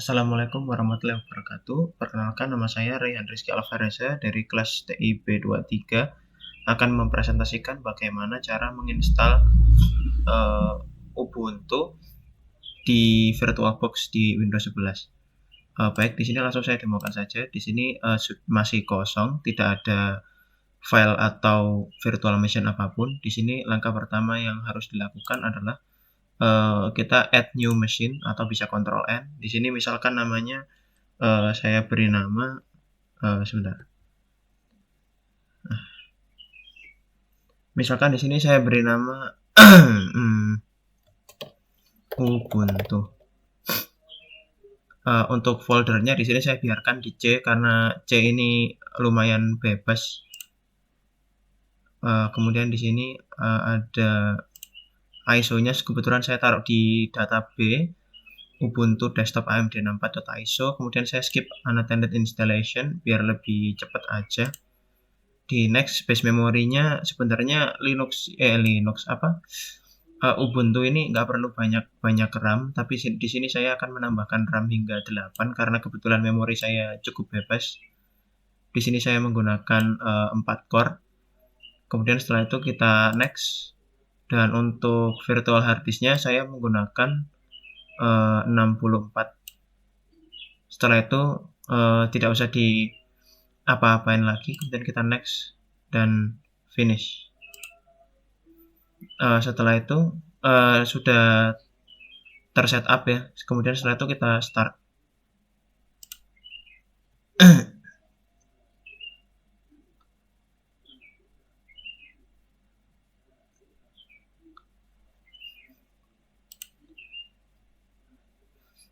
Assalamualaikum warahmatullahi wabarakatuh. Perkenalkan, nama saya Rayhan Rizky Alvareza dari kelas TI B23 akan mempresentasikan bagaimana cara menginstal Ubuntu di VirtualBox di Windows 11. Baik, di sini langsung saya demokan saja. Di sini masih kosong, tidak ada file atau virtual machine apapun. Di sini langkah pertama yang harus dilakukan adalah kita add new machine atau bisa Ctrl N. Di sini misalkan namanya saya beri nama sebentar. Misalkan di sini saya beri nama Ubuntu. Untuk foldernya di sini saya biarkan di C karena C ini lumayan bebas. Kemudian di sini ada ISO-nya, kebetulan saya taruh di data B Ubuntu Desktop AMD 64.ISO. Kemudian saya skip unattended installation biar lebih cepat aja. Di next, space memorinya sebenarnya Ubuntu ini nggak perlu banyak RAM, tapi di sini saya akan menambahkan RAM hingga 8 karena kebetulan memori saya cukup bebas. Di sini saya menggunakan 4 core. Kemudian setelah itu kita next, dan untuk virtual hard disknya saya menggunakan 64. Setelah itu tidak usah di apa-apain lagi, kemudian kita next dan finish. Setelah itu sudah tersetup ya, kemudian setelah itu kita start.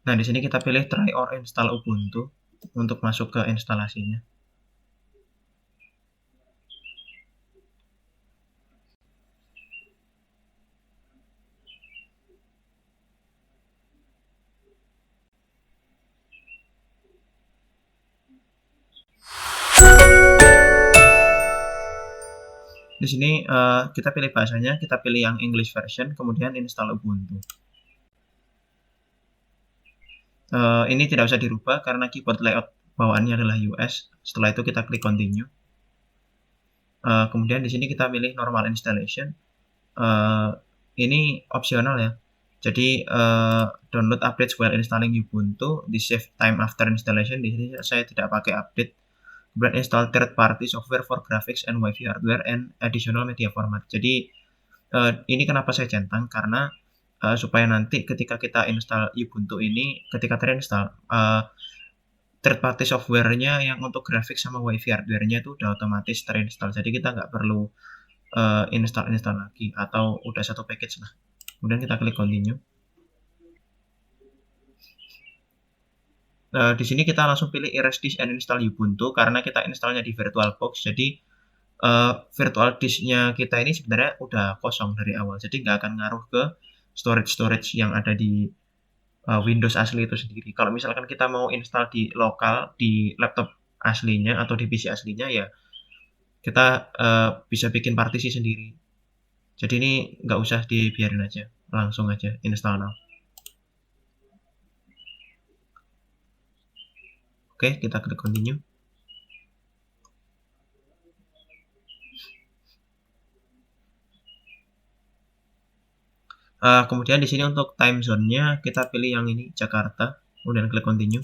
Nah, di sini kita pilih try or install Ubuntu untuk masuk ke instalasinya. Di sini kita pilih bahasanya, kita pilih yang English version, kemudian install Ubuntu. Ini tidak usah dirubah karena keyboard layout bawaannya adalah US. Setelah itu kita klik continue. Kemudian di sini kita pilih normal installation. Ini opsional ya. Jadi download updates while installing Ubuntu, di save time after installation. Di sini saya tidak pakai update. Kemudian install third party software for graphics and WiFi hardware and additional media format. Jadi ini kenapa saya centang, karena supaya nanti ketika kita install Ubuntu ini, ketika terinstall third party software-nya yang untuk grafik sama WiFi hardware-nya itu udah otomatis terinstall. Jadi kita nggak perlu install lagi, atau udah satu package lah. Kemudian kita klik continue. Di sini kita langsung pilih erase disk and install Ubuntu karena kita installnya di VirtualBox. Jadi virtual disknya kita ini sebenarnya udah kosong dari awal, jadi nggak akan ngaruh ke storage yang ada di Windows asli itu sendiri. Kalau misalkan kita mau install di lokal, di laptop aslinya atau di PC aslinya, ya kita bisa bikin partisi sendiri. Jadi ini nggak usah dibiarin aja, langsung aja install now. Oke, kita klik continue. Kemudian di sini untuk time zone-nya kita pilih yang ini, Jakarta. Kemudian klik continue.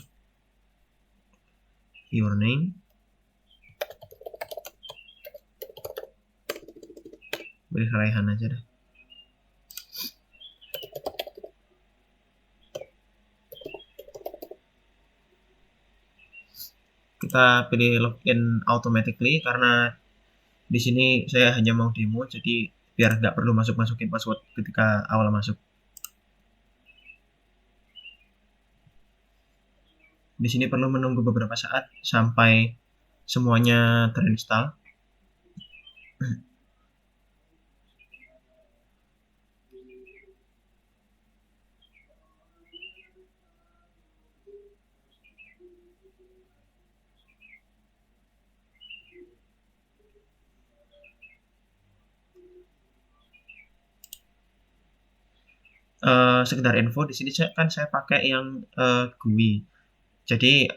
Your name. Pilih Rayhan aja deh. Kita pilih login automatically karena di sini saya hanya mau demo, jadi biar nggak perlu masukin password ketika awal masuk. Di sini perlu menunggu beberapa saat sampai semuanya terinstall. Sekedar info, di sini kan saya pakai yang GUI. Jadi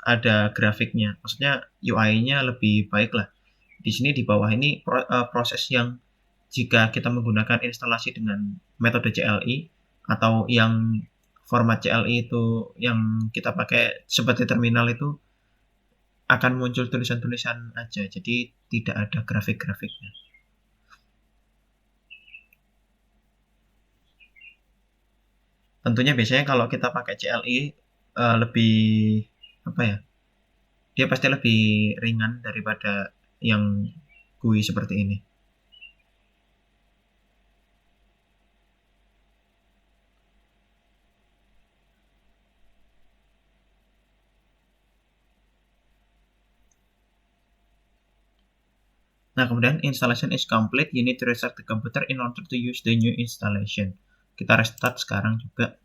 ada grafiknya, maksudnya UI-nya lebih baik lah. Di sini di bawah ini proses yang jika kita menggunakan instalasi dengan metode CLI atau yang format CLI itu yang kita pakai seperti terminal itu akan muncul tulisan-tulisan aja, jadi tidak ada grafik-grafiknya. Tentunya biasanya kalau kita pakai CLI lebih apa ya? Dia pasti lebih ringan daripada yang GUI seperti ini. Nah, kemudian installation is complete. You need to restart the computer in order to use the new installation. Kita restart sekarang juga.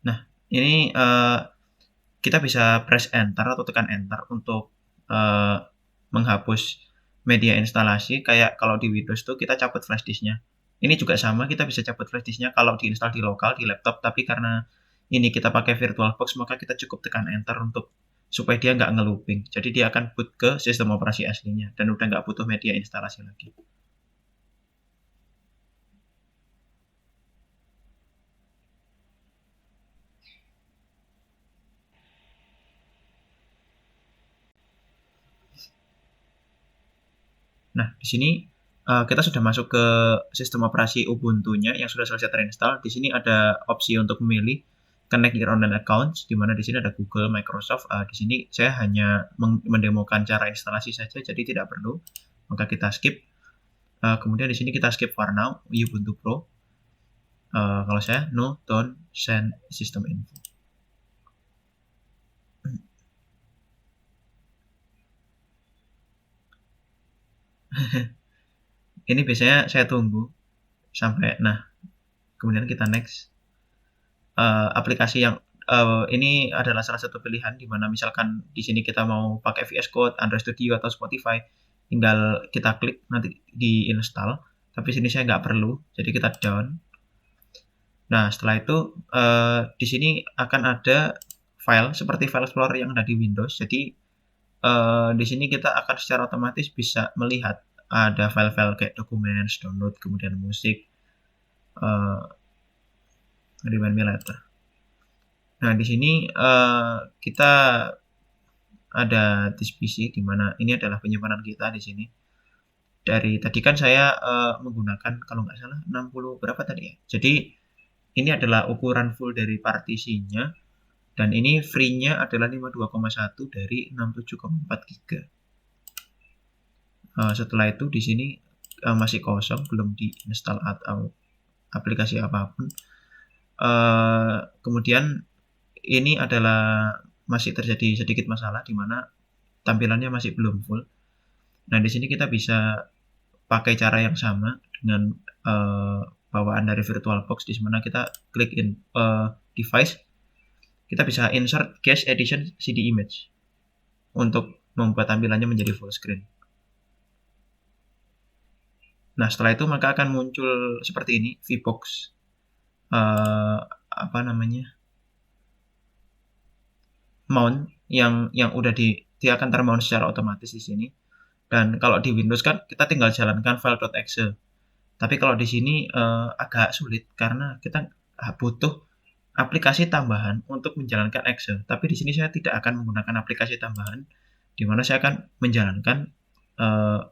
Nah, ini kita bisa press enter atau tekan enter untuk menghapus media instalasi. Kayak kalau di Windows tuh kita cabut flash disknya. Ini juga sama, kita bisa cabut flash disknya kalau diinstal di lokal, di laptop. Tapi karena ini kita pakai VirtualBox, maka kita cukup tekan enter untuk supaya dia nggak nge-looping. Jadi dia akan boot ke sistem operasi aslinya dan udah nggak butuh media instalasi lagi. Nah, di sini kita sudah masuk ke sistem operasi Ubuntu-nya yang sudah selesai terinstall. Di sini ada opsi untuk memilih connect your online accounts, di mana di sini ada Google, Microsoft. Di sini saya hanya mendemokan cara instalasi saja, jadi tidak perlu. Maka kita skip. Kemudian di sini kita skip for now, Ubuntu Pro. Kalau saya, no, don't send system info. Ini biasanya saya tunggu sampai, nah, kemudian kita next. Aplikasi yang ini adalah salah satu pilihan di mana misalkan di sini kita mau pakai VS Code, Android Studio atau Spotify, tinggal kita klik nanti di install. Tapi sini saya nggak perlu, jadi kita down. Nah, setelah itu di sini akan ada file seperti file explorer yang ada di Windows. Jadi di sini kita akan secara otomatis bisa melihat ada file-file kayak dokumen, download, kemudian musik, remind me later. Nah, di sini kita ada disk PC di mana ini adalah penyimpanan kita di sini. Dari tadi kan saya menggunakan kalau nggak salah 60 berapa tadi ya. Jadi ini adalah ukuran full dari partisinya dan ini free-nya adalah 52,1 dari 67,4 GB. Setelah itu di sini masih kosong, belum diinstal atau aplikasi apapun. Kemudian ini adalah masih terjadi sedikit masalah di mana tampilannya masih belum full. Nah, di sini kita bisa pakai cara yang sama dengan bawaan dari VirtualBox, di mana kita klik in device, kita bisa insert cache edition CD image untuk membuat tampilannya menjadi full screen. Nah, setelah itu maka akan muncul seperti ini, VBox. Apa namanya? Mount yang udah dia akan termount secara otomatis di sini. Dan kalau di Windows kan kita tinggal jalankan file.exe. Tapi kalau di sini agak sulit karena kita butuh aplikasi tambahan untuk menjalankan exe. Tapi di sini saya tidak akan menggunakan aplikasi tambahan, di mana saya akan menjalankan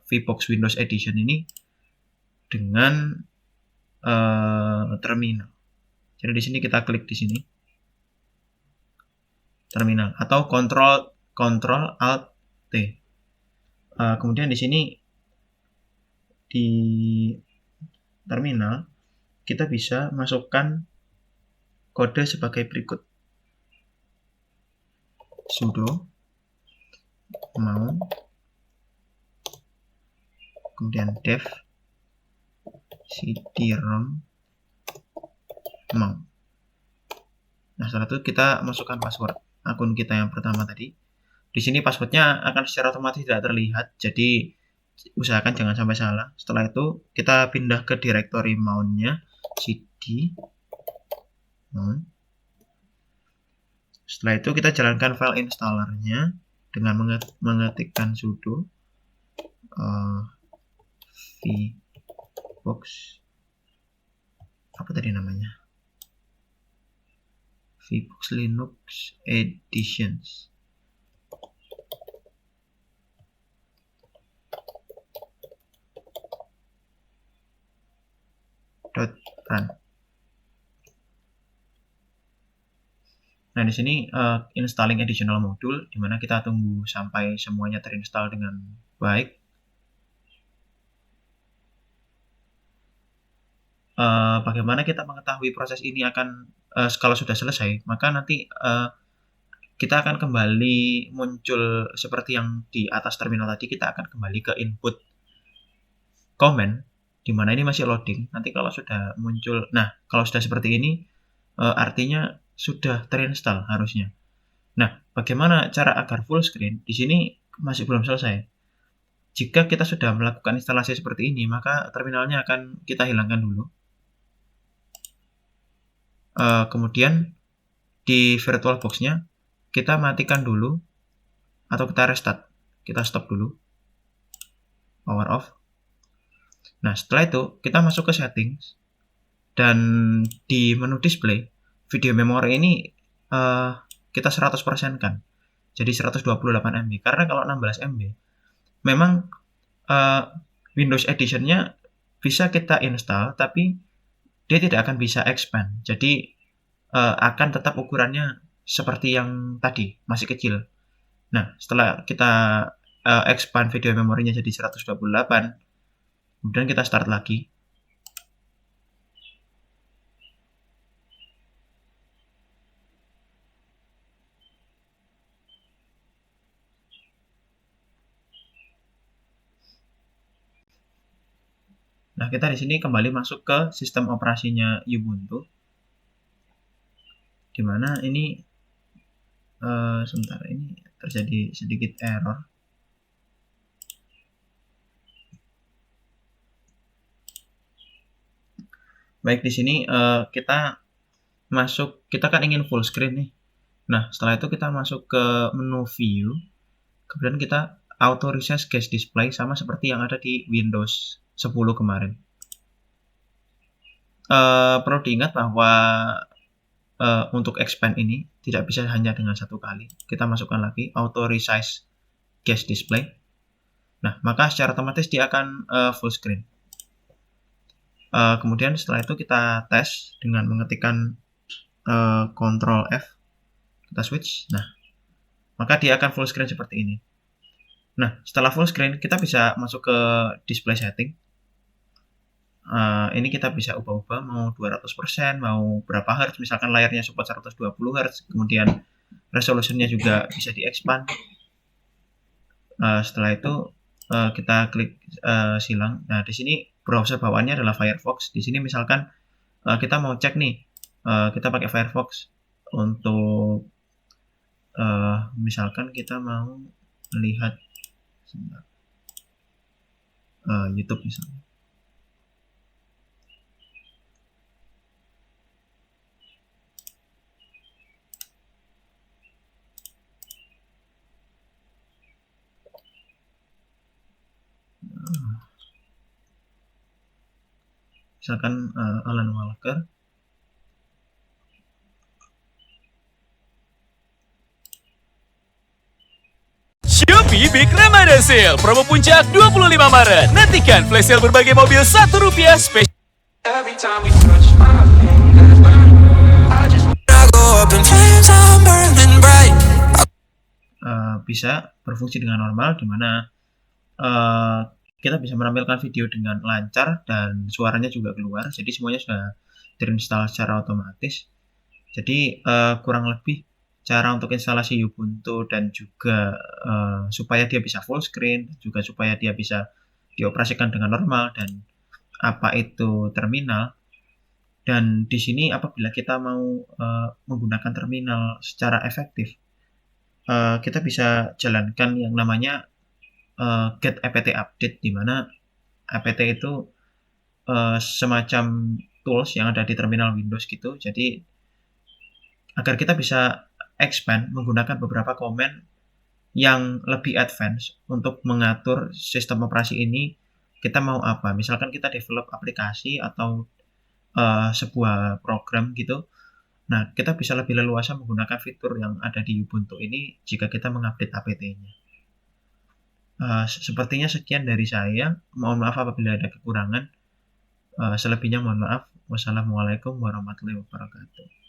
VBox Windows Edition ini dengan terminal. Jadi di sini kita klik di sini terminal atau Ctrl Alt T. Kemudian di sini di terminal kita bisa masukkan kode sebagai berikut: sudo mount, kemudian dev cd-rom mount. Nah, setelah itu kita masukkan password akun kita yang pertama tadi. Di sini passwordnya akan secara otomatis tidak terlihat, jadi usahakan jangan sampai salah. Setelah itu kita pindah ke directory mount-nya, cd mount. Setelah itu kita jalankan file installernya dengan mengetikkan sudo vbox apa tadi namanya, vbox linux editions. .run. Nah, di sini installing additional module, di mana kita tunggu sampai semuanya terinstall dengan baik. Bagaimana kita mengetahui proses ini akan kalau sudah selesai, maka nanti kita akan kembali muncul seperti yang di atas terminal tadi. Kita akan kembali ke input comment, di mana ini masih loading. Nanti kalau sudah muncul, nah kalau sudah seperti ini artinya sudah terinstall harusnya. Nah, bagaimana cara agar full screen? Di sini masih belum selesai. Jika kita sudah melakukan instalasi seperti ini, maka terminalnya akan kita hilangkan dulu. Kemudian di VirtualBox-nya kita matikan dulu atau kita restart. Kita stop dulu. Power off. Nah, setelah itu kita masuk ke settings dan di menu display video memory ini kita 100% kan. Jadi 128 MB. Karena kalau 16 MB memang Windows Edition-nya bisa kita install, tapi dia tidak akan bisa expand. Jadi akan tetap ukurannya seperti yang tadi, masih kecil. Nah, setelah kita expand video memorinya jadi 128, kemudian kita start lagi. Nah, kita di sini kembali masuk ke sistem operasinya Ubuntu, di mana ini sebentar, ini terjadi sedikit error. Baik, di sini kita kan ingin full screen nih. Nah, setelah itu kita masuk ke menu view, kemudian kita auto resize guest display sama seperti yang ada di Windows 10 kemarin. Perlu diingat bahwa untuk expand ini tidak bisa hanya dengan satu kali. Kita masukkan lagi auto resize guest display. Nah, maka secara otomatis dia akan full screen. Kemudian setelah itu kita tes dengan mengetikkan Ctrl F, kita switch. Nah, maka dia akan full screen seperti ini. Nah, setelah full screen kita bisa masuk ke display setting. Ini kita bisa ubah-ubah mau 200%, mau berapa hertz, misalkan layarnya support 120 hertz, kemudian resolusinya juga bisa di-expand. Setelah itu kita klik silang. Nah, di sini browser bawaannya adalah Firefox. Di sini misalkan kita mau cek nih, kita pakai Firefox untuk misalkan kita mau melihat YouTube misalnya. Misalkan Alan Walker. Shopee Big Ramadan Sale, promo puncak 25 Maret. Nantikan flash sale berbagai mobil Rp1 spesial. Every time we touch my fingers burn. I just go up in flames, I'm burning bright. Bisa berfungsi dengan normal, di mana kita bisa menampilkan video dengan lancar dan suaranya juga keluar. Jadi semuanya sudah terinstall secara otomatis. Jadi kurang lebih cara untuk instalasi Ubuntu dan juga supaya dia bisa full screen, juga supaya dia bisa dioperasikan dengan normal dan apa itu terminal. Dan di sini apabila kita mau menggunakan terminal secara efektif, kita bisa jalankan yang namanya get apt update, di mana apt itu semacam tools yang ada di terminal Windows gitu. Jadi agar kita bisa expand menggunakan beberapa komen yang lebih advance untuk mengatur sistem operasi ini kita mau apa. Misalkan kita develop aplikasi atau sebuah program gitu. Nah, kita bisa lebih leluasa menggunakan fitur yang ada di Ubuntu ini jika kita mengupdate apt-nya. Sepertinya sekian dari saya. Mohon maaf apabila ada kekurangan. Selebihnya mohon maaf. Wassalamualaikum warahmatullahi wabarakatuh.